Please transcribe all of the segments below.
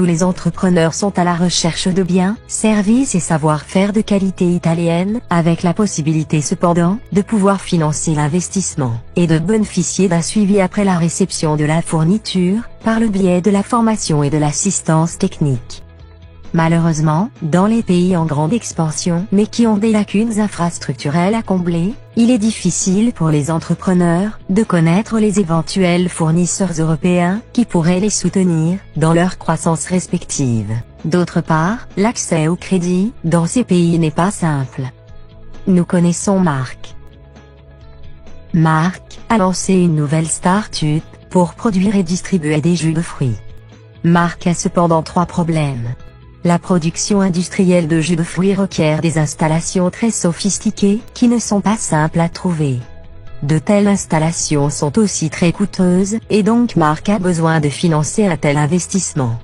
Tous les entrepreneurs sont à la recherche de biens, services et savoir-faire de qualité italienne, avec la possibilité cependant, de pouvoir financer l'investissement, et de bénéficier d'un suivi après la réception de la fourniture, par le biais de la formation et de l'assistance technique. Malheureusement, dans les pays en grande expansion mais qui ont des lacunes infrastructurelles à combler, il est difficile pour les entrepreneurs de connaître les éventuels fournisseurs européens qui pourraient les soutenir dans leur croissance respective. D'autre part, l'accès au crédit dans ces pays n'est pas simple. Nous connaissons Marc. Marc a lancé une nouvelle start-up pour produire et distribuer des jus de fruits. Marc a cependant 3 problèmes. La production industrielle de jus de fruits requiert des installations très sophistiquées, qui ne sont pas simples à trouver. De telles installations sont aussi très coûteuses, et donc Marc a besoin de financer un tel investissement.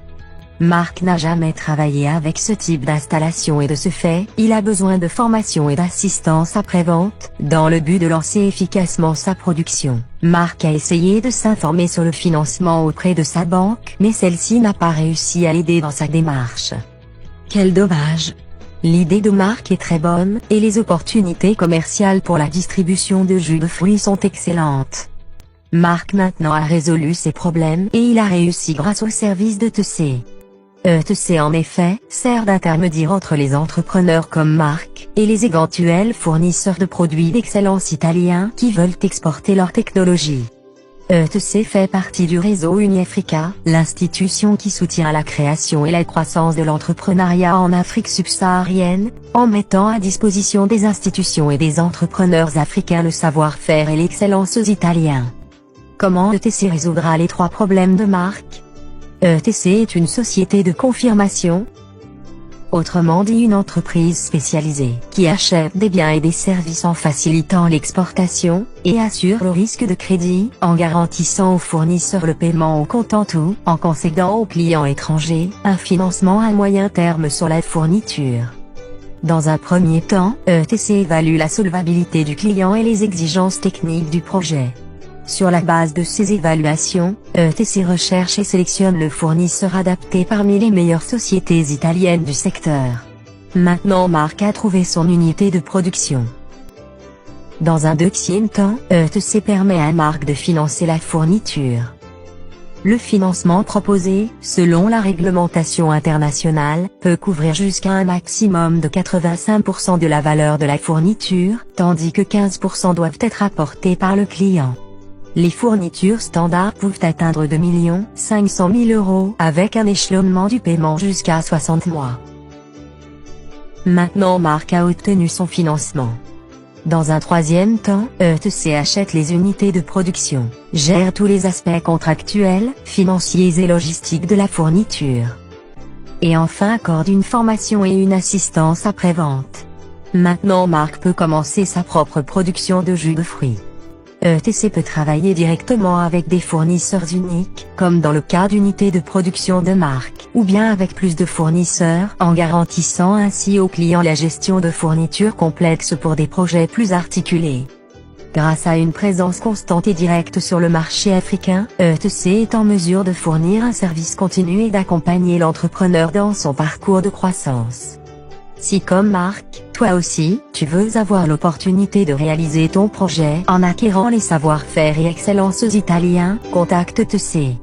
Marc n'a jamais travaillé avec ce type d'installation et de ce fait, il a besoin de formation et d'assistance après-vente, dans le but de lancer efficacement sa production. Marc a essayé de s'informer sur le financement auprès de sa banque, mais celle-ci n'a pas réussi à l'aider dans sa démarche. Quel dommage! L'idée de Marc est très bonne, et les opportunités commerciales pour la distribution de jus de fruits sont excellentes. Marc maintenant a résolu ses problèmes et il a réussi grâce au service de TC. ETC en effet, sert d'intermédiaire entre les entrepreneurs comme Marc, et les éventuels fournisseurs de produits d'excellence italiens qui veulent exporter leur technologie. ETC fait partie du réseau Uniafrica, l'institution qui soutient la création et la croissance de l'entrepreneuriat en Afrique subsaharienne, en mettant à disposition des institutions et des entrepreneurs africains le savoir-faire et l'excellence italiens. Comment ETC résoudra les 3 problèmes de Marc ? ETC est une société de confirmation, autrement dit une entreprise spécialisée qui achète des biens et des services en facilitant l'exportation, et assure le risque de crédit, en garantissant aux fournisseurs le paiement au comptant ou, en concédant aux clients étrangers, un financement à moyen terme sur la fourniture. Dans un premier temps, ETC évalue la solvabilité du client et les exigences techniques du projet. Sur la base de ces évaluations, ETC recherche et sélectionne le fournisseur adapté parmi les meilleures sociétés italiennes du secteur. Maintenant Marc a trouvé son unité de production. Dans un deuxième temps, ETC permet à Marc de financer la fourniture. Le financement proposé, selon la réglementation internationale, peut couvrir jusqu'à un maximum de 85% de la valeur de la fourniture, tandis que 15% doivent être apportés par le client. Les fournitures standards peuvent atteindre 2 500 000 € avec un échelonnement du paiement jusqu'à 60 mois. Maintenant Marc a obtenu son financement. Dans un troisième temps, ETC achète les unités de production, gère tous les aspects contractuels, financiers et logistiques de la fourniture. Et enfin accorde une formation et une assistance après-vente. Maintenant Marc peut commencer sa propre production de jus de fruits. ETC peut travailler directement avec des fournisseurs uniques, comme dans le cas d'unités de production de Marc, ou bien avec plus de fournisseurs, en garantissant ainsi aux clients la gestion de fournitures complexes pour des projets plus articulés. Grâce à une présence constante et directe sur le marché africain, ETC est en mesure de fournir un service continu et d'accompagner l'entrepreneur dans son parcours de croissance. Si comme Marc, toi aussi, tu veux avoir l'opportunité de réaliser ton projet en acquérant les savoir-faire et excellences italiens, contacte ETC.